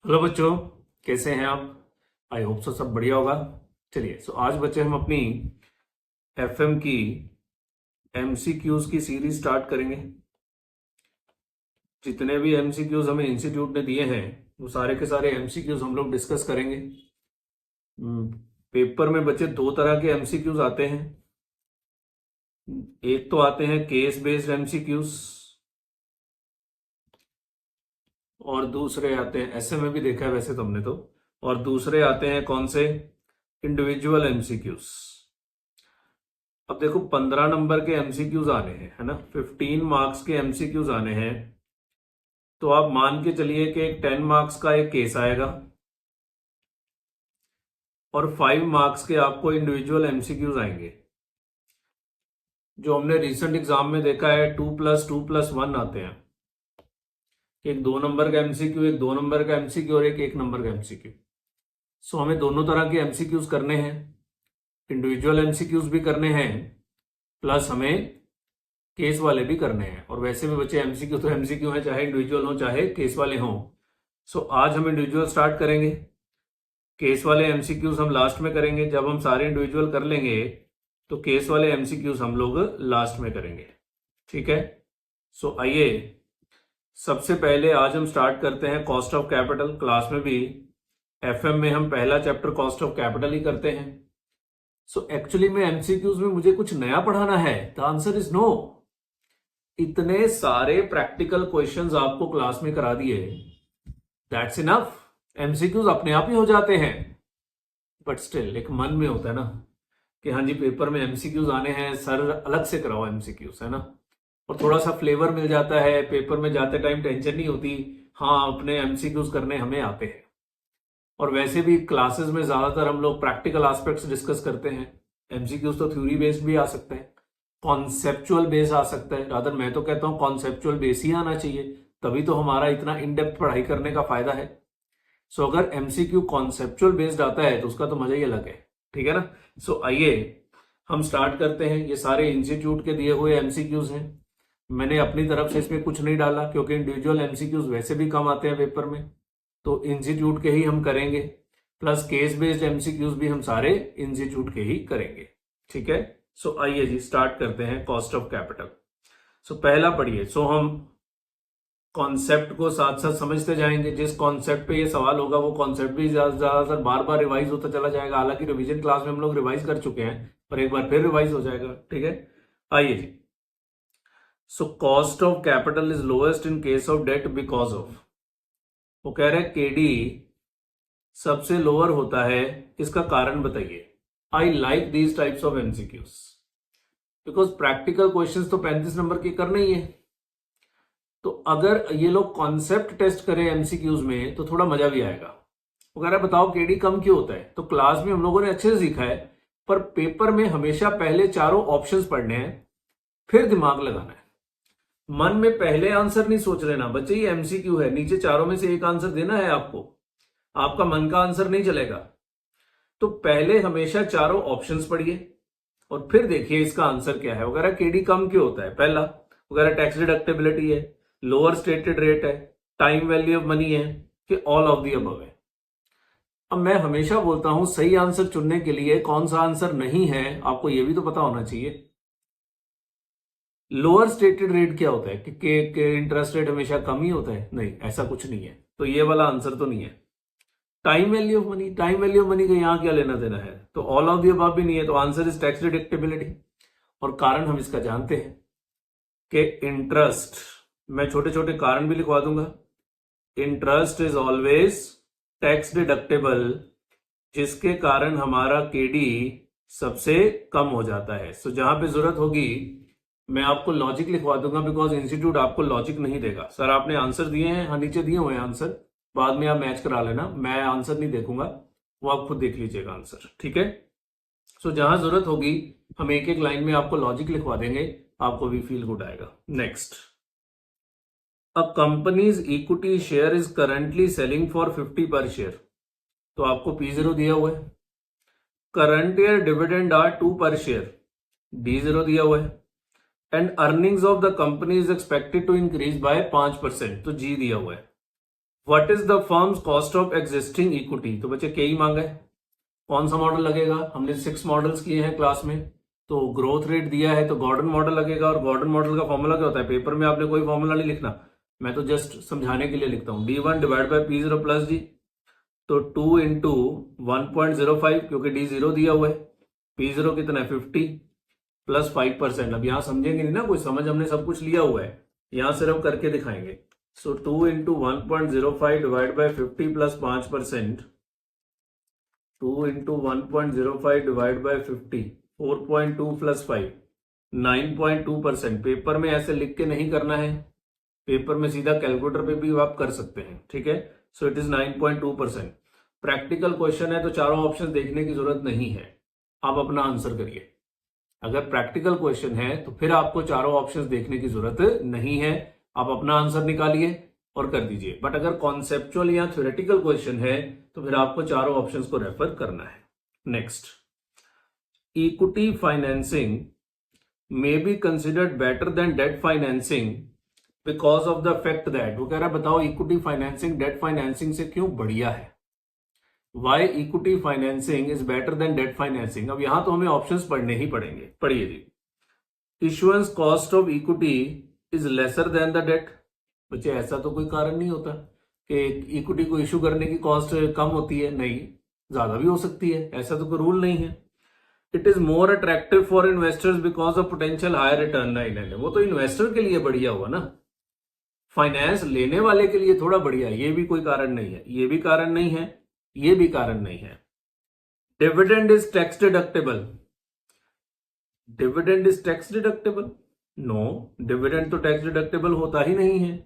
Hello बच्चों, कैसे हैं आप? आई होप सो सब बढ़िया होगा। चलिए, आज बच्चे हम अपनी एफएम की एमसीक्यूज की सीरीज स्टार्ट करेंगे। जितने भी एमसीक्यूज हमें इंस्टीट्यूट ने दिए हैं वो सारे के सारे एमसीक्यूज हम लोग डिस्कस करेंगे। पेपर में बच्चे दो तरह के एमसीक्यूज आते हैं। एक तो आते हैं केस बेस्ड एमसीक्यूज और दूसरे आते हैं, ऐसे में भी देखा है वैसे तुमने तो, और दूसरे आते हैं कौन से? Individual MCQs. अब देखो 15 नंबर के एमसीक्यूज आने हैं, है ना, 15 मार्क्स के एमसीक्यूज आने हैं। तो आप मान के चलिए कि एक 10 मार्क्स का एक केस आएगा और 5 मार्क्स के आपको इंडिविजुअल एमसीक्यूज आएंगे। जो हमने रिसेंट एग्जाम में देखा है 2+2+1 आते हैं। एक 2 नंबर का एमसीक्यू, एक 2 नंबर का एमसीक्यू और एक 1 नंबर का एमसीक्यू। सो हमें दोनों तरह के एमसीक्यूज करने हैं, इंडिविजुअल एमसीक्यूज भी करने हैं, प्लस हमें केस वाले भी करने हैं। और वैसे भी बच्चे एमसीक्यू तो एमसीक्यू है, चाहे इंडिविजुअल हो चाहे केस वाले हों। सो आज हम इंडिविजुअल स्टार्ट करेंगे, केस वाले एमसीक्यूज हम लास्ट में करेंगे। जब हम सारे इंडिविजुअल कर लेंगे तो केस वाले एमसीक्यूज हम लोग लास्ट में करेंगे, ठीक है। सो आइए सबसे पहले आज हम स्टार्ट करते हैं कॉस्ट ऑफ कैपिटल। क्लास में भी एफएम में हम पहला चैप्टर कॉस्ट ऑफ कैपिटल ही करते हैं। सो एक्चुअली में एमसीक्यूज में मुझे कुछ नया पढ़ाना है? The answer is no. इतने सारे प्रैक्टिकल क्वेश्चंस आपको क्लास में करा दिए, दैट्स इनफ। एमसीक्यूज अपने आप ही हो जाते हैं। बट स्टिल एक मन में होता है ना कि हाँ जी पेपर में एमसीक्यूज आने हैं, सर अलग से कराओ एमसीक्यूज, है ना। और थोड़ा सा फ्लेवर मिल जाता है, पेपर में जाते टाइम टेंशन नहीं होती, हाँ अपने एमसीक्यूज करने हमें आते हैं। और वैसे भी क्लासेस में ज्यादातर हम लोग प्रैक्टिकल एस्पेक्ट्स डिस्कस करते हैं। एमसीक्यूज तो थ्योरी बेस्ड भी आ सकते हैं, कॉन्सेप्चुअल बेस आ सकता है। रादर मैं तो कहता हूं कॉन्सेप्चुअल बेस ही आना चाहिए, तभी तो हमारा इतना इन डेप्थ पढ़ाई करने का फायदा है। सो अगर एमसीक्यू कॉन्सेप्चुअल बेस्ड आता है तो उसका तो मजा ही अलग है, ठीक है ना। सो आइए हम स्टार्ट करते हैं। ये सारे इंस्टीट्यूट के दिए हुए एमसीक्यूज हैं। मैंने अपनी तरफ से इसमें कुछ नहीं डाला क्योंकि इंडिविजुअल एमसीक्यूज वैसे भी कम आते हैं पेपर में, तो इंस्टीट्यूट के ही हम करेंगे। प्लस केस बेस्ड एमसीक्यूज भी हम सारे इंस्टीट्यूट के ही करेंगे, ठीक है। सो आइए जी स्टार्ट करते हैं कॉस्ट ऑफ कैपिटल। सो पहला पढ़िए। सो हम कॉन्सेप्ट को साथ साथ समझते जाएंगे। जिस कॉन्सेप्ट पे ये सवाल होगा वो कॉन्सेप्ट भी ज्यादातर बार बार रिवाइज होता चला जाएगा। हालांकि रिवीजन क्लास में हम लोग रिवाइज कर चुके हैं, पर एक बार फिर रिवाइज हो जाएगा, ठीक है। आइए जी। So cost of capital is lowest in case of debt because of, वो कह रहे हैं केडी सबसे लोअर होता है, इसका कारण बताइए। आई like these types of MCQs because practical questions तो 35 नंबर के करने ही है। तो अगर ये लोग कॉन्सेप्ट टेस्ट करें एमसीक्यूज में तो थोड़ा मजा भी आएगा। वो कह रहा है बताओ केडी कम क्यों होता है? तो क्लास में हम लोगों ने अच्छे से सीखा है, पर पेपर में हमेशा पहले चारों ऑप्शंस पढ़ने हैं, फिर दिमाग लगाना है। मन में पहले आंसर नहीं सोच लेना बच्चे, ये एमसीक्यू है, नीचे चारों में से एक आंसर देना है आपको, आपका मन का आंसर नहीं चलेगा। तो पहले हमेशा चारों ऑप्शंस पढ़िए और फिर देखिए इसका आंसर क्या है। वगैरह केडी कम क्यों होता है? पहला वगैरह टैक्स डिडक्टेबिलिटी है, लोअर स्टेटेड रेट है, टाइम वैल्यू ऑफ मनी है, कि ऑल ऑफ दी अबव है। अब मैं हमेशा बोलता हूं सही आंसर चुनने के लिए कौन सा आंसर नहीं है आपको यह भी तो पता होना चाहिए। लोअर स्टेटेड रेट क्या होता है कि इंटरेस्ट रेट हमेशा कम ही होता है? नहीं, ऐसा कुछ नहीं है, तो ये वाला आंसर तो नहीं है। Time value of money, time value of money का यहां क्या लेना देना है? तो ऑल ऑफ दी अबव भी नहीं है, तो आंसर इज टैक्स डिडक्टेबिलिटी। और कारण हम इसका जानते हैं कि इंटरेस्ट, मैं छोटे छोटे कारण भी लिखवा दूंगा। Interest is always tax deductible, जिसके कारण हमारा केडी सबसे कम हो जाता है। सो जहां पे जरूरत होगी मैं आपको लॉजिक लिखवा दूंगा, बिकॉज इंस्टीट्यूट आपको लॉजिक नहीं देगा। सर आपने आंसर दिए हैं, हाँ नीचे दिए हुए हैं आंसर, बाद में आप मैच करा लेना, मैं आंसर नहीं देखूंगा, वो आप खुद देख लीजिएगा आंसर, ठीक है। सो जहां जरूरत होगी हम एक एक लाइन में आपको लॉजिक लिखवा देंगे, आपको भी फील गुड आएगा। Next, a companies equity share is currently selling for 50 पर शेयर, तो आपको P0 दिया हुआ है। करंट ईयर डिविडेंड आर 2 पर शेयर, D0 दिया हुआ है। And earnings of the company is expected to increase by 5%, तो G दिया हुआ है। What is the firm's cost of existing equity, तो बच्चे के ही मांगा है, कौन सा मॉडल लगेगा, हमने 6 मॉडल्स किए हैं क्लास में, तो ग्रोथ रेट दिया है तो गॉर्डन मॉडल लगेगा, और गॉर्डन मॉडल का फॉर्मूला क्या होता है, पेपर में आपने कोई फॉर्मूला नहीं लिखना, मैं तो जस्ट समझाने के लिए लिखता हूं, D1 divide by P0 plus D, तो 2 इंटू 1.05 क्योंकि D0 दिया हुआ है, P0 कितना है 50 प्लस 5%, अब यहां समझेंगे नहीं ना कुछ, समझ हमने सब कुछ लिया हुआ है, यहां सिर्फ करके दिखाएंगे, सो 2 into 1.05 divide by 50 plus 5%, 2 into 1.05 divide by 50, 4.2 plus 5, 9.2%, paper में ऐसे लिख के नहीं करना है, पेपर में सीधा कैलकुलेटर पे भी आप कर सकते हैं, ठीक है, so it is 9.2%। Practical question है तो चारों ऑप्शन देखने की जरूरत नहीं है, आप अपना आंसर करिए, अगर प्रैक्टिकल क्वेश्चन है तो फिर आपको चारों ऑप्शंस देखने की जरूरत नहीं है, आप अपना आंसर निकालिए और कर दीजिए, बट अगर कॉन्सेप्चुअल या थ्योरेटिकल क्वेश्चन है तो फिर आपको चारों ऑप्शंस को रेफर करना है। Next, equity financing may be considered better than debt financing because of the fact that, वो कह रहा है बताओ इक्विटी फाइनेंसिंग डेट फाइनेंसिंग से क्यों बढ़िया है, why equity financing is better than debt financing. अब यहां तो हमें ऑप्शंस पढ़ने ही पड़ेंगे, पढ़िए जी, issuance cost of equity is lesser than the debt, बच्चे ऐसा तो कोई कारण नहीं होता कि इक्विटी को इशू करने की कॉस्ट कम होती है, नहीं, ज्यादा भी हो सकती है, ऐसा तो कोई रूल नहीं है। It is more attractive for investors because of potential higher return, नहीं, वो तो इन्वेस्टर के लिए बढ़िया हुआ ना, फाइनेंस लेने वाले के लिए थोड़ा बढ़िया, ये भी कोई कारण नहीं है, ये भी कारण नहीं है, ये भी कारण नहीं है। Dividend is tax deductible, dividend is tax deductible, no, dividend तो टैक्स डिडक्टेबल होता ही नहीं है।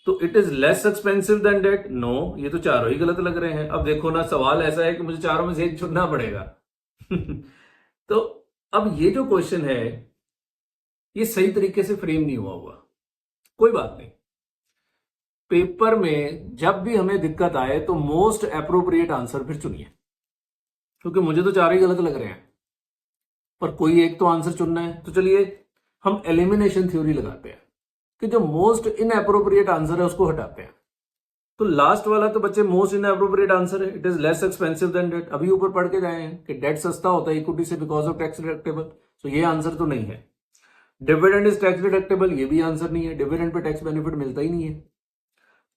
तो it is less expensive than debt, no, ये तो चारों ही गलत लग रहे हैं। अब देखो ना, सवाल ऐसा है कि मुझे चारों में से एक चुनना पड़ेगा तो अब ये जो क्वेश्चन है ये सही तरीके से फ्रेम नहीं हुआ, कोई बात नहीं, पेपर में जब भी हमें दिक्कत आए तो मोस्ट अप्रोप्रिएट आंसर फिर चुनिए, क्योंकि मुझे तो चार ही गलत लग रहे हैं, पर कोई एक तो आंसर चुनना है। तो चलिए हम एलिमिनेशन थ्योरी लगाते हैं कि जो मोस्ट इनअप्रोप्रिएट आंसर है उसको हटाते हैं। तो लास्ट वाला तो बच्चे मोस्ट इनअप्रोप्रिएट आंसर है, it is less expensive than debt, अभी ऊपर पढ़ के जाए हैं कि डेट सस्ता होता है इक्विटी से बिकॉज ऑफ टैक्स डिडक्टेबल, तो ये आंसर तो नहीं है। डिविडेंड इज टैक्स डिडक्टेबल, ये भी आंसर नहीं है, डिविडेंड पे टैक्स बेनिफिट मिलता ही नहीं है।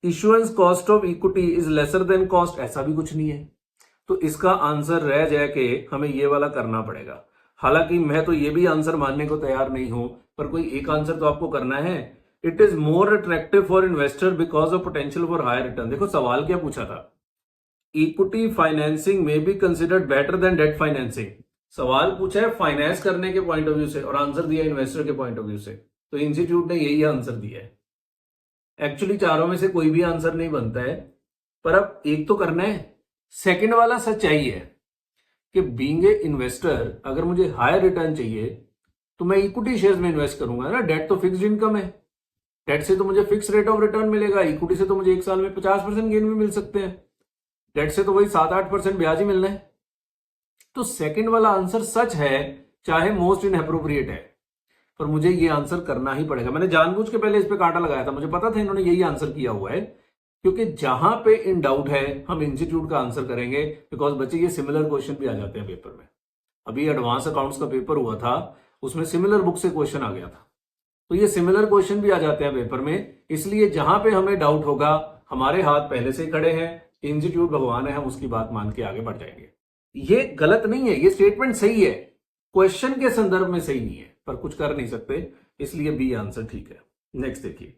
Issuance cost of equity is lesser then cost, ऐसा भी कुछ नहीं है, तो इसका आंसर रह जाए कि हमें ये वाला करना पड़ेगा। हालांकि मैं तो ये भी आंसर मानने को तैयार नहीं हूं, पर कोई एक आंसर तो आपको करना है। It is more attractive for investor because of potential for higher return. देखो सवाल क्या पूछा था, इक्विटी फाइनेंसिंग में be considered better than debt financing, सवाल पूछा है फाइनेंस करने के पॉइंट ऑफ व्यू से और आंसर दिया इन्वेस्टर के पॉइंट ऑफ व्यू से, तो इंस्टीट्यूट ने यही आंसर दिया है। एक्चुअली चारों में से कोई भी आंसर नहीं बनता है, पर अब एक तो करना है। सेकंड वाला सच्चाई है कि बीइंग ए इन्वेस्टर अगर मुझे हायर रिटर्न चाहिए तो मैं इक्विटी शेयर्स में इन्वेस्ट करूंगा ना, डेट तो फिक्स्ड इनकम है, डेट से तो मुझे फिक्स रेट ऑफ रिटर्न मिलेगा, इक्विटी से तो मुझे एक साल में 50% गेन भी मिल सकते हैं, डेट से तो वही 7-8% ब्याज ही मिलना है। तो सेकंड वाला आंसर सच है, चाहे मोस्ट इनअप्रोप्रिएट है, पर मुझे ये आंसर करना ही पड़ेगा। मैंने जानबूझ के पहले इस पे कांटा लगाया था, मुझे पता था इन्होंने यही आंसर किया हुआ है, क्योंकि जहां पे इन डाउट है हम इंस्टीट्यूट का आंसर करेंगे, बिकॉज बच्चे ये सिमिलर क्वेश्चन भी आ जाते हैं पेपर में। अभी एडवांस अकाउंट्स का पेपर हुआ था, उसमें सिमिलर बुक से क्वेश्चन आ गया था, तो ये सिमिलर क्वेश्चन भी आ जाते हैं पेपर में, इसलिए जहां पे हमें डाउट होगा हमारे हाथ पहले से खड़े हैं, इंस्टीट्यूट भगवान है, हम उसकी बात मान के आगे बढ़ जाएंगे। ये गलत नहीं है, ये स्टेटमेंट सही है, क्वेश्चन के संदर्भ में सही नहीं है, पर कुछ कर नहीं सकते, इसलिए बी आंसर ठीक है। नेक्स्ट देखिए,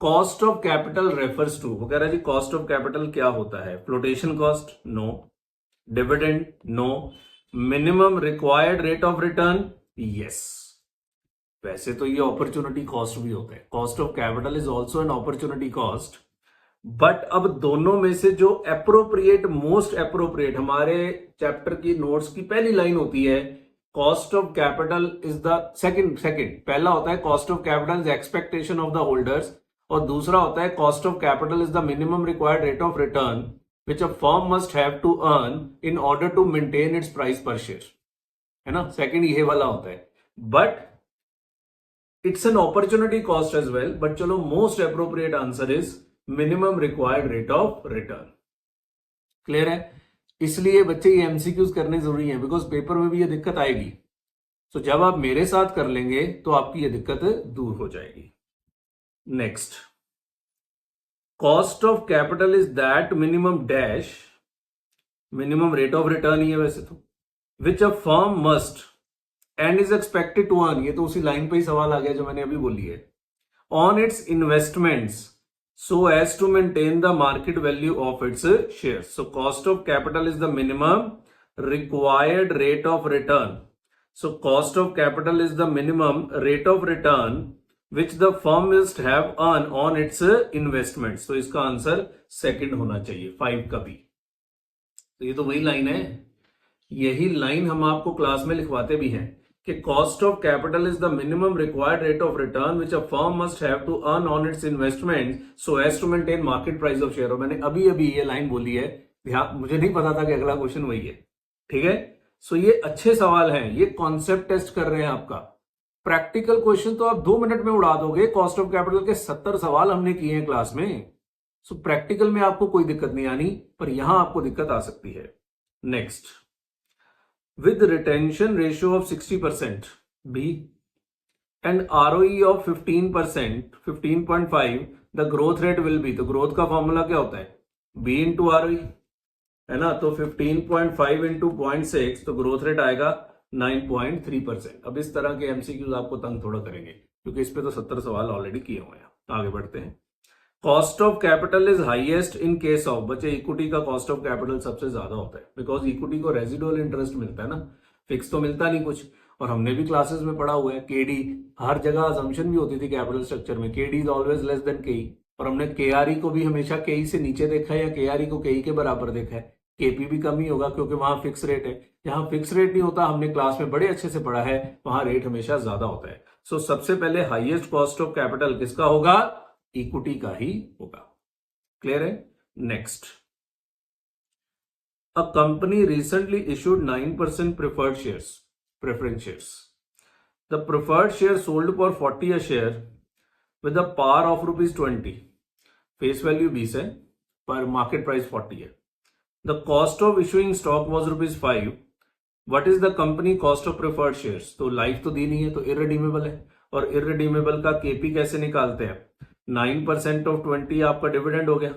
cost of capital refers to, वो कह रहा है जी कॉस्ट ऑफ कैपिटल क्या होता है, flotation cost, no, dividend, no, minimum required rate of return, yes. वैसे तो ये अपॉर्चुनिटी कॉस्ट भी होता है, cost of capital is also an opportunity cost, but अब दोनों में से जो एप्रोप्रिएट, मोस्ट एप्रोप्रिएट, हमारे चैप्टर की नोट्स की पहली लाइन होती है, cost of capital is the second, पहला होता है cost of capital is expectation of the holders, और दूसरा होता है cost of capital is the minimum required rate of return which a firm must have to earn in order to maintain its price per share, है ना, second ये वाला होता है, but it's an opportunity cost as well, but चलो most appropriate answer is minimum required rate of return. Clear है? इसलिए बच्चे ये एमसीक्यूज करने जरूरी है, बिकॉज पेपर में भी ये दिक्कत आएगी। तो जब आप मेरे साथ कर लेंगे तो आपकी ये दिक्कत दूर हो जाएगी। Next, cost of capital is that minimum dash, minimum rate of return ही है वैसे तो, which a firm must and is expected to earn, ये तो उसी लाइन पे ही सवाल आ गया जो मैंने अभी बोली है, on it's investments so as to maintain the market value of its shares. So cost of capital is the minimum required rate of return. So cost of capital is the minimum rate of return which the firm must have earned on its investments. So इसका answer second होना चाहिए 5 का भी। तो ये तो वही line है, यही लाइन हम आपको क्लास में लिखवाते भी हैं कि cost of capital is the minimum required rate of return which a firm must have to earn on its investment so as to maintain market price of share. और मैंने अभी अभी ये लाइन बोली है, ध्यान, मुझे नहीं पता था कि अगला क्वेश्चन वही है। ठीक है, सो ये अच्छे सवाल हैं, ये कॉन्सेप्ट टेस्ट कर रहे हैं आपका। प्रैक्टिकल क्वेश्चन तो आप 2 मिनट में उड़ा दोगे, कॉस्ट ऑफ कैपिटल के 70 सवाल हमने किए हैं क्लास में। सो प्रैक्टिकल में आपको कोई दिक्कत नहीं आनी, पर यहां आपको दिक्कत आ सकती है। Next, with retention ratio of 60% B and ROE of 15%, 15.5, the growth rate will be, तो growth का फॉर्मूला क्या होता है? B into ROE है ना, तो 15.5 into 0.6, तो ग्रोथ रेट आएगा 9.3%। अब इस तरह के एमसीक्यूज आपको तंग थोड़ा करेंगे क्योंकि इस पे तो 70 सवाल ऑलरेडी किए हुए हैं। आगे बढ़ते हैं। Cost of capital is highest in case of, बच्चे इक्विटी का कॉस्ट ऑफ कैपिटल सबसे ज्यादा होता है, बिकॉज इक्विटी को रेजिडुअल इंटरेस्ट मिलता है ना, फिक्स तो मिलता नहीं कुछ। और हमने भी क्लासेस में पढ़ा हुआ है केडी, हर जगह अजम्पशन भी होती थी कैपिटल स्ट्रक्चर में, KD is always less than केई, और हमने केआरई को भी हमेशा केई से नीचे देखा है या केआरई को केई के बराबर देखा है। केपी भी कम ही होगा क्योंकि वहां फिक्स रेट है, जहां फिक्स रेट नहीं होता, हमने क्लास में बड़े अच्छे से पढ़ा है, वहां रेट हमेशा ज्यादा होता है। सो सबसे पहले हाईएस्ट कॉस्ट ऑफ कैपिटल किसका होगा? इक्विटी का ही होगा। क्लियर है? Next, a company recently issued 9% preferred shares, preference shares. The preferred share sold for 40 a share with a par of ₹20, face value 20 है पर मार्केट प्राइस 40 है। The cost of issuing stock was ₹5। What is the company cost of preferred shares? तो life तो दी नहीं है, तो irredeemable है, और इररिडीमेबल का केपी कैसे निकालते हैं? 9% ऑफ 20 आपका डिविडेंड हो गया,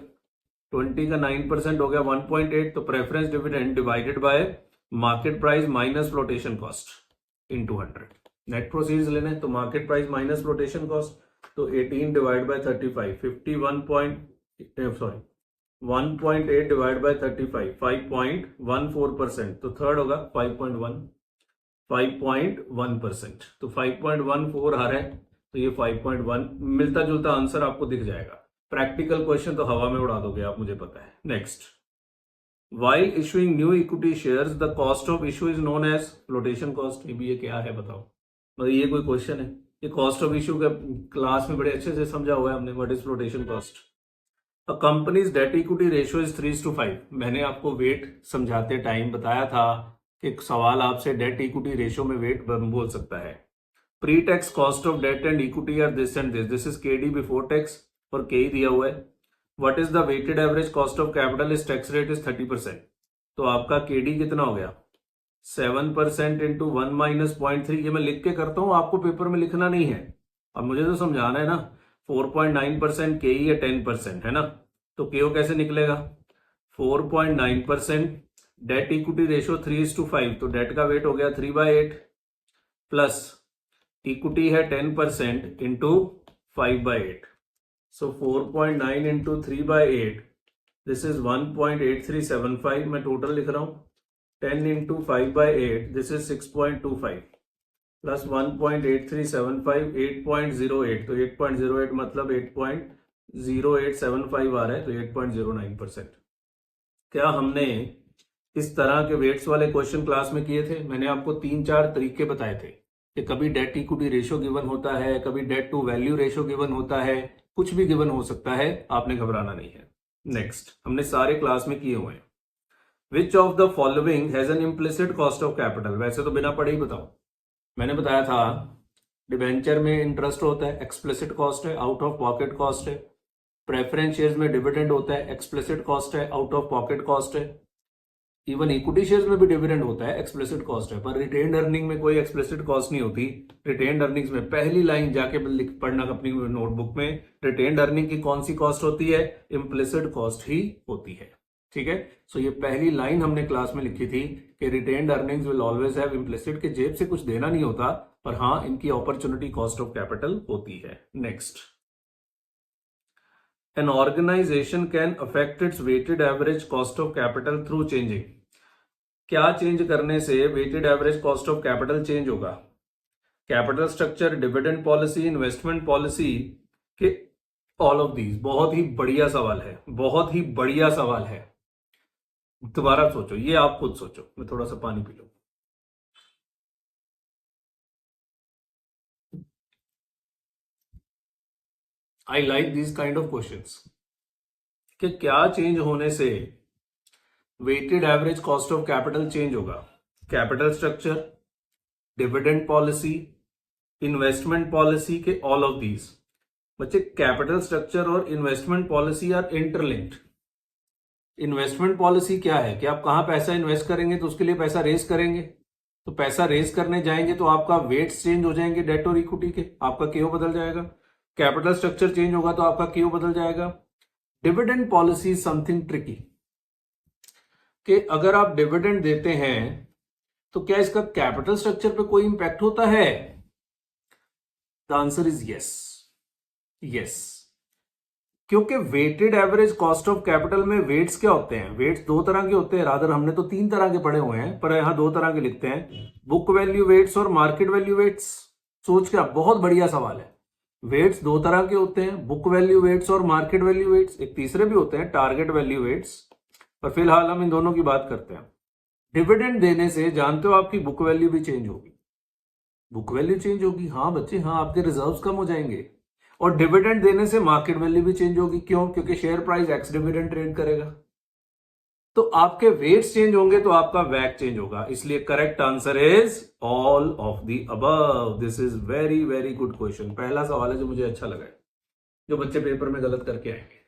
20 का 9% हो गया 1.8, तो preference dividend divided by market price minus flotation cost into 100। Net proceeds लेने तो market price minus flotation cost, तो 18 डिवाइड बाय 35, 1.8 डिवाइड बाय 35, 5.14%, तो थर्ड होगा 5.1%, तो 5.14 आ रहा है, तो ये 5.1 मिलता जुलता आंसर आपको दिख जाएगा। प्रैक्टिकल क्वेश्चन तो हवा में उड़ा दोगे आप, मुझे पता है। Next, while issuing new equity shares the cost of issue is known as flotation cost. ये क्या है बताओ? मतलब ये कोई क्वेश्चन है? ये कॉस्ट ऑफ इशू का क्लास में बड़े अच्छे से समझा हुआ है हमने, what is flotation cost. A companies date equity ratio is 3:5। मैंने आपको वेट समझाते टाइम बताया था कि सवाल आपसे डेट इक्विटी रेशियो में वेट बोल सकता है। Pre-tax cost of debt and equity are this and this, this is KD before tax और के दिया हुआ है। What is the weighted average cost of capital is tax rate is 30%, तो आपका केडी कितना हो गया? 7% इंटू 1 माइनस 0.3। ये मैं लिख के करता हूं, आपको पेपर में लिखना नहीं है, अब मुझे तो समझाना है ना। 4.9% के या 10% है ना, तो केओ कैसे निकलेगा? 4.9%, डेट इक्विटी रेशियो 3:5, तो डेट का वेट हो गया 3/8 प्लस इक्विटी है 10% into 5/8, so 4.9 into 3/8, this is 1.8375। मैं टोटल लिख रहा हूं, 10 इंटू 5/8, दिस इज 6.25 प्लस 1.8375, 8.08, तो 8.08 मतलब 8.0875 आ रहा है, तो 8.09%। क्या हमने इस तरह के वेट्स वाले क्वेश्चन क्लास में किए थे? मैंने आपको 3-4 तरीके बताए थे कि कभी डेट इक्विटी रेशियो गिवन होता है, कभी debt to value ratio given होता है, कुछ भी गिवन हो सकता है, आपने घबराना नहीं है। नेक्स्ट, हमने सारे क्लास में किए हुए हैं। विच of the following has an implicit cost of capital? वैसे तो बिना पढ़े ही बताओ, मैंने बताया था डिबेंचर में इंटरेस्ट होता है, एक्सप्लिसिट कॉस्ट है, आउट ऑफ पॉकेट कॉस्ट है, प्रेफरेंस शेयर्स में डिविडेंड होता है, एक्सप्लिसिट कॉस्ट है, आउट ऑफ पॉकेट कॉस्ट है। इवन इक्विटी शेयर्स में भी डिविडेंड होता है, एक्सप्लिसिट कॉस्ट है, पर रिटेन्ड अर्निंग में कोई एक्सप्लिसिट कॉस्ट नहीं होती। रिटेन्ड अर्निंग्स में पहली लाइन जाके पढ़ना अपनी नोटबुक में, रिटेन्ड अर्निंग की कौन सी कॉस्ट होती है, इम्प्लिसिट कॉस्ट ही होती है। ठीक है, सो ये पहली लाइन हमने क्लास में लिखी थी कि retained earnings will always have implicit, के जेब से कुछ देना नहीं होता, पर हाँ इनकी अपॉर्चुनिटी कॉस्ट ऑफ कैपिटल होती है। Next, an organization can affect its weighted average cost of capital through changing। क्या चेंज करने से weighted average cost of capital चेंज होगा? Capital structure, dividend policy, investment policy के ऑल ऑफ दीज। बहुत ही बढ़िया सवाल है, बहुत ही बढ़िया सवाल है। दोबारा सोचो, ये आप खुद सोचो। मैं थोड़ा सा पानी पी लूं। I like this kind of questions कि क्या चेंज होने से weighted average cost of capital change होगा? Capital structure, dividend policy, investment policy के ऑल ऑफ दीज। बच्चे, कैपिटल स्ट्रक्चर और investment policy are interlinked. Investment policy क्या है कि आप कहां पैसा इन्वेस्ट करेंगे तो उसके लिए पैसा रेज करेंगे, तो पैसा रेज करने जाएंगे तो आपका वेट्स चेंज हो जाएंगे डेट और इक्विटी के, आपका केओ बदल जाएगा। कैपिटल स्ट्रक्चर चेंज होगा तो आपका केओ बदल जाएगा। डिविडेंड पॉलिसी समथिंग ट्रिकी, कि अगर आप डिविडेंड देते हैं तो क्या इसका कैपिटल स्ट्रक्चर पे कोई इंपैक्ट होता है? The answer is yes, yes. क्योंकि weighted average cost of capital में वेट्स क्या होते हैं? वेट्स दो तरह के होते हैं, रादर हमने तो 3 तरह के पढ़े हुए हैं, पर यहां 2 तरह के लिखते हैं, बुक वैल्यू वेट्स और मार्केट वैल्यू वेट्स। सोच क्या, बहुत बढ़िया सवाल है। वेट्स 2 तरह के होते हैं, बुक वैल्यू वेट्स और मार्केट वैल्यू वेट्स। एक तीसरे भी होते हैं, टारगेट वैल्यू वेट्स, पर फिलहाल हम इन दोनों की बात करते हैं। डिविडेंड देने से जानते हो आपकी बुक वैल्यू भी चेंज होगी। बुक वैल्यू चेंज होगी, हाँ बच्चे हाँ, आपके रिजर्व्स कम हो जाएंगे। और डिविडेंड देने से मार्केट वैल्यू भी चेंज होगी। क्यों? क्योंकि share price x dividend trade करेगा। तो आपके वेट्स चेंज होंगे तो आपका वैक चेंज होगा। इसलिए correct answer is all of the above. This is very very good question. पहला सवाल है जो मुझे अच्छा लगा है, जो बच्चे पेपर में गलत करके आएंगे,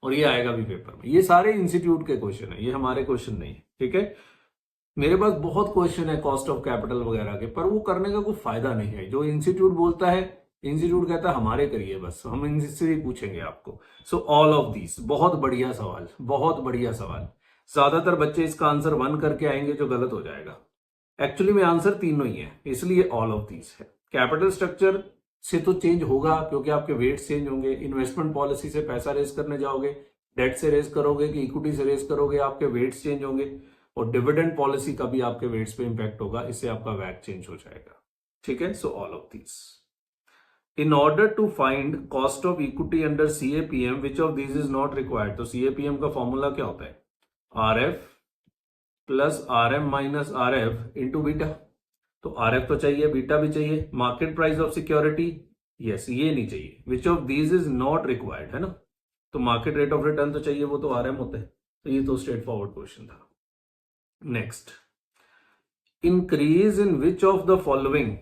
और ये आएगा भी पेपर में। ये सारे इंस्टीट्यूट के क्वेश्चन है, ये हमारे क्वेश्चन नहीं है। ठीक है, मेरे पास बहुत क्वेश्चन है कॉस्ट ऑफ कैपिटल वगैरह के, पर वो करने का कोई फायदा नहीं है। जो इंस्टीट्यूट बोलता है, इंस्टीट्यूट कहता है हमारे करिए, बस हम इनसे ही पूछेंगे आपको। सो ऑल ऑफ दीज, बहुत बढ़िया सवाल, बहुत बढ़िया सवाल। ज्यादातर बच्चे इसका आंसर 1 करके आएंगे, जो गलत हो जाएगा। एक्चुअली में आंसर तीनों ही है, इसलिए ऑल ऑफ दीज है। कैपिटल स्ट्रक्चर से तो चेंज होगा क्योंकि आपके वेट्स चेंज होंगे। इन्वेस्टमेंट पॉलिसी से पैसा रेज करने जाओगे, डेट से रेज करोगे कि इक्विटी से रेज करोगे, आपके वेट्स चेंज होंगे। और डिविडेंड पॉलिसी का भी आपके वेट्स पे इंपैक्ट होगा, इससे आपका वैट चेंज हो जाएगा। ठीक है, so all of these. In order to find cost of equity under CAPM, which of these is not required? तो CAPM का फॉर्मूला क्या होता है? RF plus RM minus RF into beta. तो RF तो चाहिए, बीटा भी चाहिए। Market price of security, yes, ये नहीं चाहिए। Which of these is not required, है ना? तो मार्केट रेट ऑफ रिटर्न तो चाहिए, वो तो RM होता है। तो ये तो स्ट्रेट फॉरवर्ड क्वेश्चन था। Next, increase in which of the following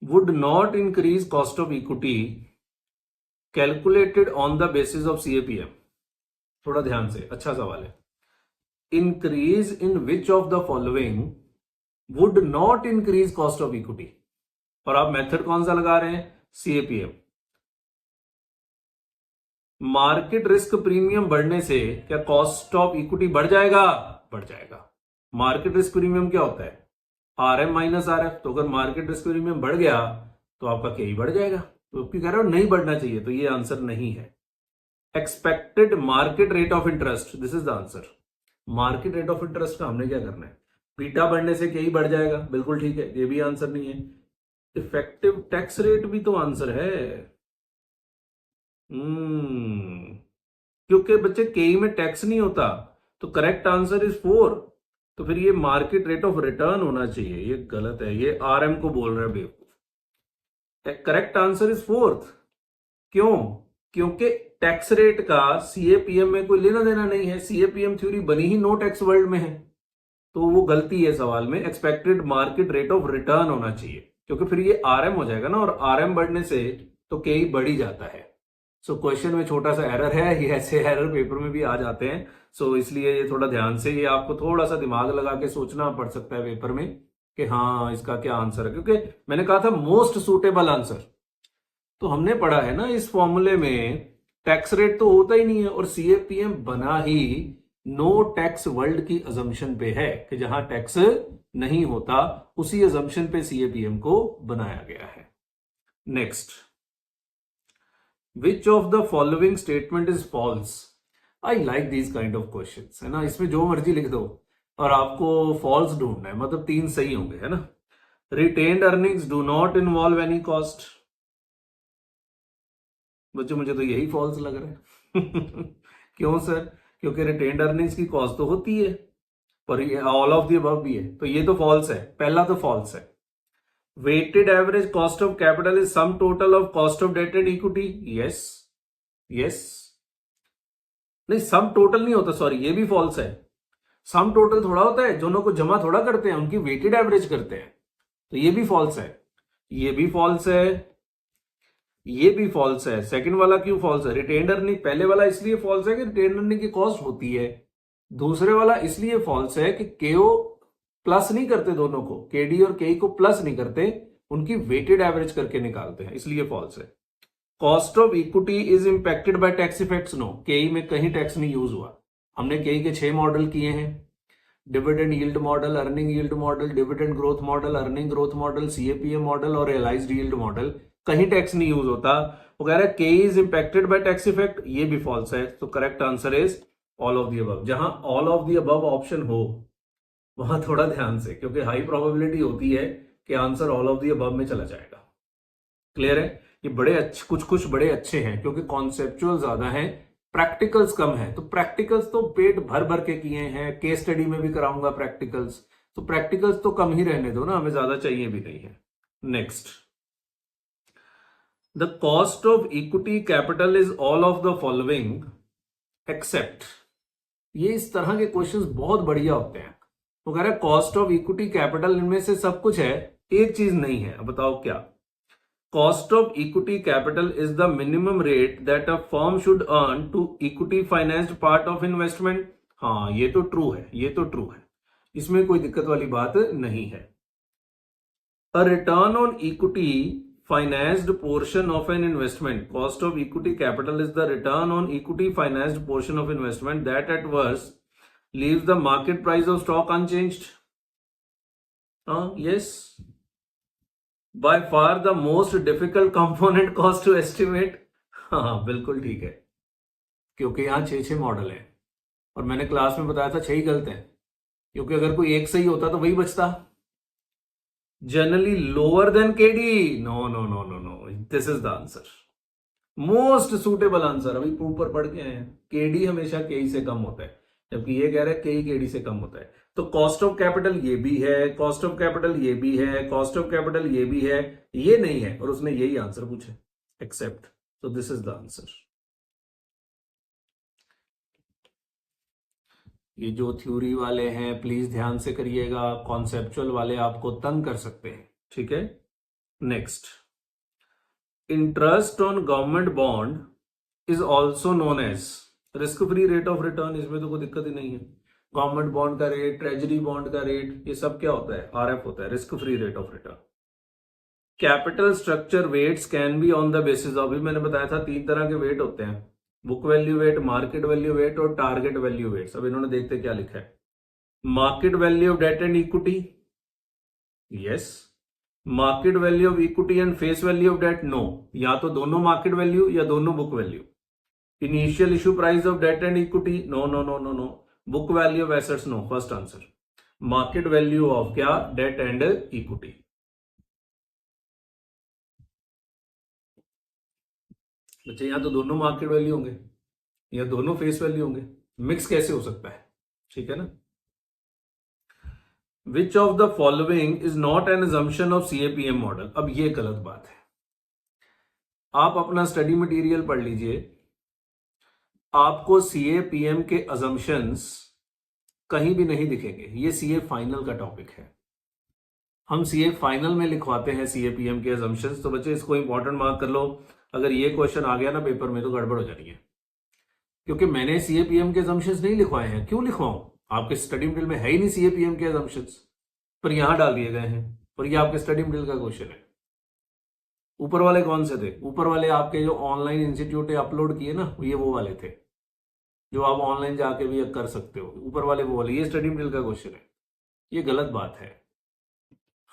would not increase cost of equity calculated on the basis of CAPM? थोड़ा ध्यान से, अच्छा सवाल है। Increase in which of the following would not increase cost of equity? और आप method कौन सा लगा रहे हैं? CAPM। मार्केट रिस्क प्रीमियम बढ़ने से क्या कॉस्ट ऑफ इक्विटी बढ़ जाएगा? बढ़ जाएगा। मार्केट रिस्क प्रीमियम क्या होता है? RM minus RF। तो अगर मार्केट रिस्क प्रीमियम बढ़ गया तो आपका KE बढ़ जाएगा। तो क्यों कह रहे हो नहीं बढ़ना चाहिए? तो ये आंसर नहीं है। Expected market rate of interest, this is the answer. Market rate of interest का हमने क्या करना है? बीटा बढ़ने से KE बढ़ जाएगा, बिल्कुल ठीक है, ये भी आंसर नहीं है। इफेक्टिव टैक्स रेट भी तो आंसर है। क्योंकि बच्चे KE में टैक्स नहीं होता, तो करेक्ट आंसर इज 4। तो फिर ये मार्केट रेट ऑफ रिटर्न होना चाहिए, ये गलत है, ये RM को बोल रहे हैं बेवकूफ। Correct answer is 4th। क्यों? क्योंकि टैक्स रेट का CAPM में कोई लेना देना नहीं है। CAPM थ्योरी बनी ही नो टैक्स वर्ल्ड में है, तो वो गलती है सवाल में। Expected market rate of return होना चाहिए, क्योंकि फिर ये RM हो जाएगा ना, और RM बढ़ने से तो KE बढ़ ही जाता है। सो क्वेश्चन में छोटा सा एरर है, ये ऐसे एरर पेपर में भी आ जाते हैं। सो इसलिए ये थोड़ा ध्यान से, ये आपको थोड़ा सा दिमाग लगा के सोचना पड़ सकता है पेपर में कि हाँ इसका क्या आंसर है, क्योंकि मैंने कहा था मोस्ट सूटेबल आंसर। तो हमने पढ़ा है ना इस फॉर्मूले में टैक्स रेट तो होता ही नहीं है, और सीएपीएम बना ही नो टैक्स वर्ल्ड की अजम्पशन पे है कि जहां टैक्स नहीं होता, उसी अजम्पशन पे सीएपीएम को बनाया गया है। Next, which of the following statement is false? I like these kind of questions, है ना। इसमें जो मर्जी लिख दो और आपको फॉल्स ढूंढना है, मतलब 3 सही होंगे, है ना। Retained earnings do not involve any cost. बच्चों मुझे तो यही फॉल्स लग रहा है क्यों सर? क्योंकि रिटेन्ड अर्निंग्स की कॉस्ट तो होती है, पर ये ऑल ऑफ द अबव भी है, तो ये तो फॉल्स है, पहला तो फॉल्स है। Weighted average cost of capital is sum total of cost of debt and equity. Yes yes, नहीं सम टोटल नहीं होता, सॉरी ये भी फॉल्स है। सम टोटल थोड़ा होता है, दोनों को जमा थोड़ा करते हैं, उनकी वेटेड एवरेज करते हैं, तो ये भी फॉल्स है, ये भी फॉल्स है, ये भी फॉल्स है। सेकंड वाला क्यों फॉल्स है? रिटेन्ड अर्निंग, पहले वाला इसलिए फॉल्स है कि रिटेन्ड अर्निंग की कॉस्ट होती है। दूसरे वाला इसलिए फॉल्स है कि केओ प्लस नहीं करते, दोनों को केडी और केई को प्लस नहीं करते, उनकी वेटेड एवरेज करके निकालते हैं, इसलिए फॉल्स है। Cost of equity is impacted by tax effects. No, KE में कहीं टैक्स नहीं यूज हुआ। हमने केई के 6 मॉडल किए हैं, dividend yield model, earning yield model, dividend growth model, earning growth model, CAPM model और रियलाइज्ड यील्ड मॉडल, कहीं टैक्स नहीं यूज होता। वो कह रहा है K is impacted by tax effect, ये भी फॉल्स है। तो correct answer is all of the above. जहां all of the above option हो वहां थोड़ा ध्यान से, क्योंकि हाई प्रोबेबिलिटी होती है कि answer all of the above में चला जाएगा। क्लियर है? ये बड़े अच्छे, कुछ बड़े अच्छे हैं, क्योंकि कॉन्सेप्चुअल ज्यादा है, प्रैक्टिकल्स कम है। तो प्रैक्टिकल्स तो पेट भर भर के किए हैं, केस स्टडी में भी कराऊंगा प्रैक्टिकल्स, तो प्रैक्टिकल्स तो कम ही रहने दो ना, हमें ज्यादा चाहिए भी नहीं है। Next, the cost of equity capital is all of the following except. ये इस तरह के क्वेश्चंस बहुत बढ़िया होते हैं। वो कह रहा है कॉस्ट ऑफ इक्विटी कैपिटल इनमें से सब कुछ है, एक चीज नहीं है। अब बताओ क्या? Cost of equity capital is the minimum rate that a firm should earn to equity financed part of investment. हाँ, ये तो ट्रू है, ये तो ट्रू है, इसमें कोई दिक्कत वाली बात नहीं है। A return on equity financed portion of an investment, cost of equity capital is the return on equity financed portion of investment that at worst leaves the market price of stock unchanged. Yes, by far the most difficult component cost to estimate. हाँ बिल्कुल ठीक है, क्योंकि यहाँ 6 model हैं और मैंने class में बताया था 6 ही गलत हैं, क्योंकि अगर कोई एक सही होता तो वही बचता। Generally lower than KD, no no no no no, this is the answer, most suitable answer. अभी ऊपर पढ़ के आए हैं, केडी हमेशा केई से कम होता है, जबकि ये कह रहा है केई केडी से कम होता है। तो कॉस्ट ऑफ कैपिटल ये भी है, कॉस्ट ऑफ कैपिटल ये भी है, कॉस्ट ऑफ कैपिटल ये भी है, ये नहीं है, और उसने यही आंसर पूछा, एक्सेप्ट। तो दिस इज द आंसर। ये जो थ्योरी वाले हैं प्लीज ध्यान से करिएगा, कॉन्सेप्चुअल वाले आपको तंग कर सकते हैं, ठीक है। Next, interest on government bond is also known as risk free rate of return. इसमें तो कोई दिक्कत ही नहीं है। गवर्नमेंट बॉन्ड का रेट, ट्रेजरी बॉन्ड का रेट, ये सब क्या होता है? आरएफ होता है, risk free rate of return. Capital structure weights can be on the basis of, अभी मैंने बताया था 3 तरह के वेट होते हैं, book value weight, market value weight और टारगेट वैल्यू वेट। अब इन्होंने देखते क्या लिखा है, market value of debt and equity, yes. Market value of equity and face value of debt, no. या तो दोनों मार्केट वैल्यू या दोनों book value. Initial issue price of debt and equity, no no no no no. Book value of assets, no. First answer, market value of क्या? Date and equity. बच्चे यहां तो दोनों मार्केट वैल्यू होंगे या दोनों फेस वैल्यू होंगे, mix कैसे हो सकता है? ठीक है ना। विच of the following is not an assumption of CAPM model. अब ये गलत बात है, आप अपना स्टडी मटेरियल पढ़ लीजिए, आपको सीएपीएम के assumptions कहीं भी नहीं दिखेंगे। ये सीए फाइनल का टॉपिक है, हम सीए फाइनल में लिखवाते हैं सीएपीएम के assumptions। तो बच्चे इसको इंपॉर्टेंट मार्क कर लो, अगर ये क्वेश्चन आ गया ना पेपर में तो गड़बड़ हो जानी है, क्योंकि मैंने सीएपीएम के अजम्पशंस नहीं लिखवाए हैं। क्यों लिखवाऊं? आपके स्टडी मटेरियल में है ही नहीं सीएपीएम के अजम्पशंस, पर यहां डाल दिए गए हैं और ये आपके स्टडी मटेरियल का क्वेश्चन है। ऊपर वाले कौन से थे? ऊपर वाले आपके जो ऑनलाइन इंस्टीट्यूट अपलोड किए ना, ये वो वाले थे जो आप ऑनलाइन जाके भी कर सकते हो। ऊपर वाले वो वाले, ये स्टडी मटेरियल का क्वेश्चन है। ये गलत बात है।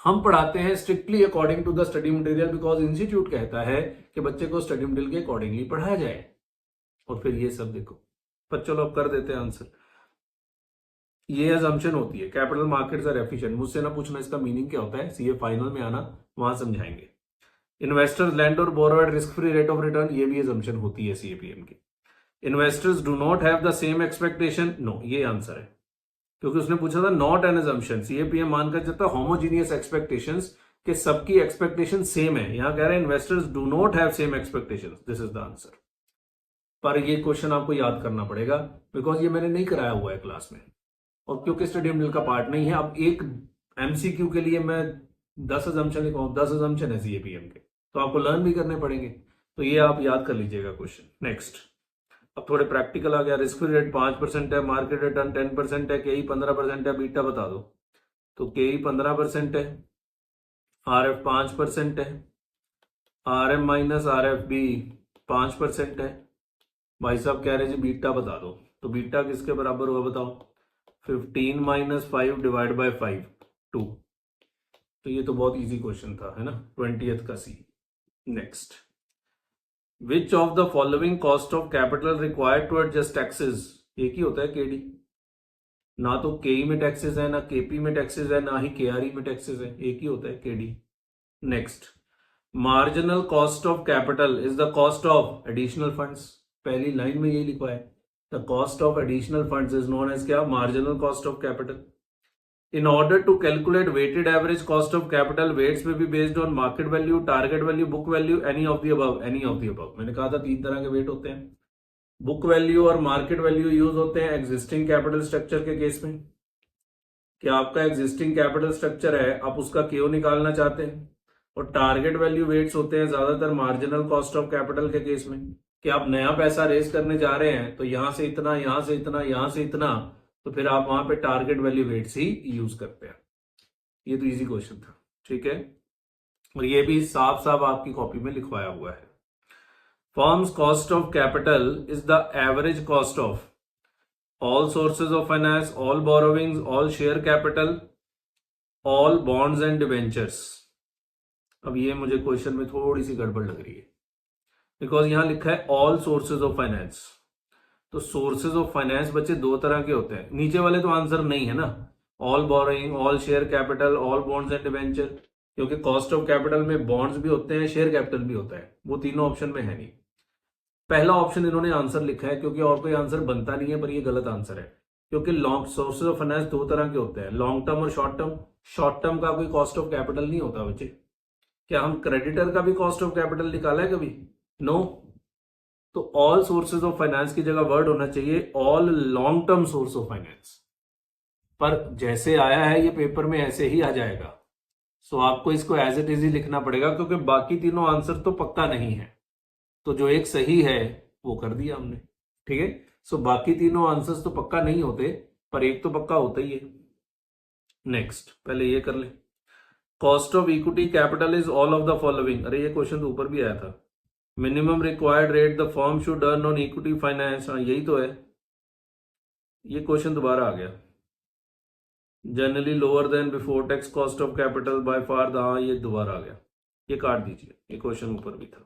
हम पढ़ाते हैं strictly according to the study material, because institute कहता है कि बच्चे को स्टडी मटेरियल के अकॉर्डिंगली पढ़ाया जाए। और फिर ये सब देखो, पर चलो अब कर देते हैं आंसर। ये अजम्पशन होती है कैपिटल मार्केट्स आर एफिशिएंट। मुझसे ना पूछना इसका मीनिंग क्या होता है, सीए फाइनल में आना, वहां समझाएंगे। इन्वेस्टर्स लैंड और borrow at risk free rate of return, ये भी अजम्पशन होती है सीएपीएम की। Investors do not have the same expectation, no, ये आंसर है, क्योंकि उसने पूछा था नॉट एन अजम्पशन। सीएपीएम मानकर चलता है होमोजीनियस एक्सपेक्टेशंस, कि सबकी एक्सपेक्टेशन सेम है। यहां कह रहे हैं investors do not have same expectations, this is the answer. पर ये क्वेश्चन आपको याद करना पड़ेगा, बिकॉज ये मैंने नहीं कराया हुआ है क्लास में, और क्योंकि स्टडी मटेरियल का पार्ट नहीं है। अब एक एमसीक्यू के लिए मैं 10 अजम्पशन लिखवाऊं, 10 अजम्पशन है सीएपीएम के, तो आपको लर्न भी करने पड़ेंगे। तो ये आप याद कर लीजिएगा क्वेश्चन। नेक्स्ट, अब थोड़े प्रैक्टिकल आ गया। रिस्क फ्री रेट 5% है, मार्केट रिटर्न 10% है, केई 15% है, बीटा बता दो। तो केई 15% है, आरएफ 5% है, आरएम माइनस आरएफ भी 5% है। भाई साहब कह रहे जी बीटा बता दो, तो बीटा किसके बराबर होगा बताओ? 15 माइनस 5 डिवाइड बाय 5, 2। तो ये तो बहुत इजी क्वेश्चन था, है ना, 20th का C. Next, which of the following cost of capital required to adjust taxes? एक ही होता है केडी, ना तो केई में टैक्सेस है, ना केपी में टैक्सेस है, ना ही केआरई में टैक्सेस है, एक ही होता है KD. Next, marginal cost of capital is the cost of additional funds. पहली लाइन में यही लिखा है, the cost of additional funds is known as क्या? Marginal cost of capital. In order to calculate weighted average cost of capital, weights may be based on market value, target value, book value, any of the above, any of the above। मैंने कहा था 3 तरह के weight होते हैं, book value और market value use होते हैं एग्जिस्टिंग कैपिटल स्ट्रक्चर के केस में। कि आपका एग्जिस्टिंग कैपिटल स्ट्रक्चर है, आप उसका क्यों निकालना चाहते हैं। और टारगेट वैल्यू वेट्स होते हैं ज्यादातर मार्जिनल कॉस्ट ऑफ कैपिटल के केस में, कि आप नया पैसा रेज करने जा रहे हैं तो यहां से इतना, यहां से इतना, यहां से इतना, तो फिर आप वहां पे टारगेट वैल्यू वेट्स ही यूज करते हैं। ये तो इजी क्वेश्चन था, ठीक है, और ये भी साफ साफ आपकी कॉपी में लिखवाया हुआ है। Firms cost of capital is the average cost of all sources of finance, all borrowings, all share capital, all bonds and debentures. अब ये मुझे क्वेश्चन में थोड़ी सी गड़बड़ लग रही है, बिकॉज यहां लिखा है ऑल सोर्सेज ऑफ फाइनेंस। तो सोर्सेज ऑफ फाइनेंस बच्चे 2 तरह के होते हैं, नीचे वाले तो आंसर नहीं है ना, all borrowing, all share capital, all bonds and debenture, क्योंकि कॉस्ट ऑफ कैपिटल में बॉन्ड्स भी होते हैं, शेयर कैपिटल भी होता है, वो तीनों ऑप्शन में है नहीं। पहला ऑप्शन इन्होंने आंसर लिखा है, क्योंकि और कोई आंसर बनता नहीं है, पर ये गलत आंसर है, क्योंकि लॉन्ग सोर्सेज ऑफ फाइनेंस 2 तरह के होते हैं, लॉन्ग टर्म और शॉर्ट टर्म। शॉर्ट टर्म का कोई कॉस्ट ऑफ कैपिटल नहीं होता बच्चे। क्या हम क्रेडिटर का भी कॉस्ट ऑफ कैपिटल निकाला है कभी? नो। तो ऑल सोर्सेज ऑफ फाइनेंस की जगह वर्ड होना चाहिए all long term source of finance. पर जैसे आया है ये पेपर में ऐसे ही आ जाएगा, सो आपको इसको एज इट इज ही लिखना पड़ेगा, क्योंकि बाकी तीनों आंसर तो पक्का नहीं है। तो जो एक सही है वो कर दिया हमने, ठीक है। सो बाकी तीनों आंसर्स तो पक्का नहीं होते, पर एक तो पक्का होता ही है। नेक्स्ट, पहले ये कर ले। Cost of equity capital is all of the following. अरे ये क्वेश्चन तो ऊपर भी आया था। Minimum required rate the firm should earn on equity finance, हाँ यही तो है। ये क्वेश्चन दोबारा आ गया। Generally lower then before tax cost of capital by far, हाँ ये दोबारा आ गया, ये काट दीजिए, ये क्वेश्चन ऊपर भी था।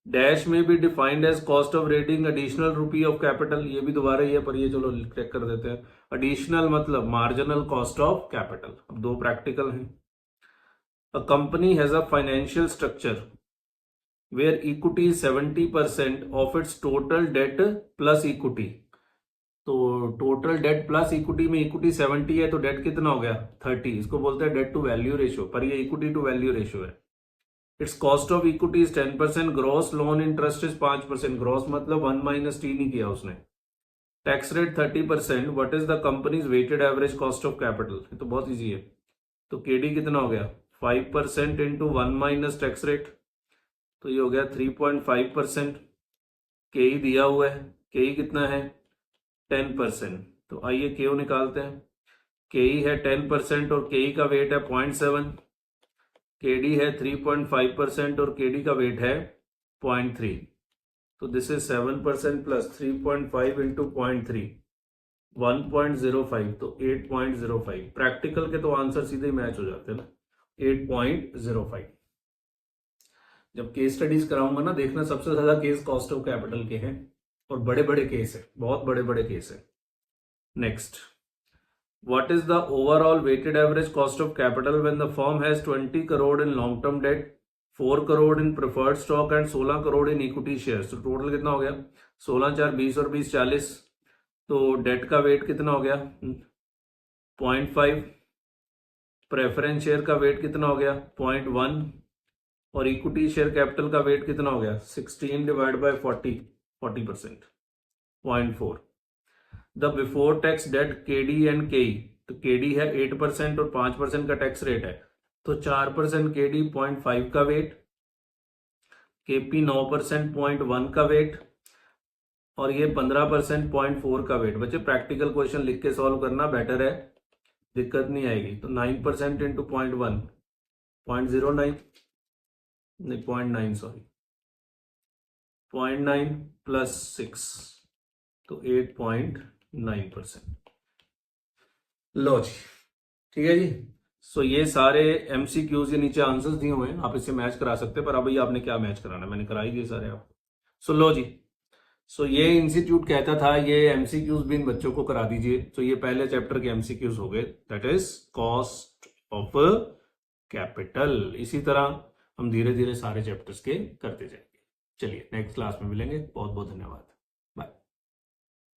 डैश में भी defined as cost of rating additional rupee of capital, ये भी दोबारा ही है, पर ये चलो चेक कर देते हैं। एडिशनल मतलब मार्जिनल कॉस्ट ऑफ कैपिटल। अब 2 प्रैक्टिकल हैं। A company has a financial structure where equity is 70% of its total debt plus equity। तो टोटल डेट प्लस इक्विटी में इक्विटी 70 है, तो डेट कितना हो गया? 30। इसको बोलते हैं डेट टू वैल्यू रेशियो, पर ये इक्विटी टू वैल्यू रेशियो है। Its cost of equity is 10%, gross loan interest is 5%। Gross मतलब 1 माइनस टी नहीं किया उसने। Tax rate 30%। What is the company's weighted average cost of capital? ये तो बहुत ईजी है। तो केडी कितना हो गया? 5% इंटू 1 माइनस टैक्स रेट, तो ये हो गया 3.5%। के ई दिया हुआ है, के ई कितना है 10%। तो आइए के निकालते हैं। के ई है 10% और के ई का वेट है 0.7। के डी है 3.5% और के डी का वेट है 0.3। तो दिस इज 7% प्लस 3.5 इंटू 0.3 1.05, तो 8.05। प्रैक्टिकल के तो आंसर सीधे मैच हो जाते हैं ना, 8.05। जब केस स्टडीज कराऊंगा ना, देखना सबसे ज्यादा केस कॉस्ट ऑफ कैपिटल के हैं और बड़े बड़े केस है, बहुत बड़े बड़े केस है। Next, what is the overall weighted average cost of capital when the firm has 20 crore in long term debt, 4 crore in preferred stock and 16 crore in equity shares. तो टोटल कितना हो गया 16 4 20 और 20 40। तो डेट का वेट कितना हो गया 0.5, प्रेफरेंस शेयर का वेट कितना हो गया 0.1 और इक्विटी शेयर कैपिटल का वेट कितना हो गया 16 divide by 40% 0.4। The before tax debt KD and KE, तो केडी है 8% और 5% का टैक्स रेट है, तो 4% केडी 0.5 का वेट, केपी 9% 0.1 का वेट और ये 15% 0.4 का वेट। बच्चे प्रैक्टिकल क्वेश्चन लिख के सॉल्व करना बेटर है, दिक्कत नहीं आएगी। तो 9% इंटू 0.1 0.09 नहीं 0.9 सॉरी 0.9 प्लस 6 तो 8.9%। लो जी, ठीक है जी। सो ये सारे एमसीक्यूज के नीचे आंसर्स दिए हुए हैं, आप इसे मैच करा सकते हैं, पर अभी आपने क्या मैच कराना, मैंने कराई दिए सारे आपको। सो लो जी, सो ये इंस्टीट्यूट कहता था ये एमसीक्यूज भी इन बच्चों को करा दीजिए। तो ये पहले चैप्टर के एमसीक्यूज हो गए, that is cost of capital. इसी तरह हम धीरे धीरे सारे चैप्टर्स के करते जाएंगे। चलिए नेक्स्ट क्लास में मिलेंगे, बहुत बहुत धन्यवाद।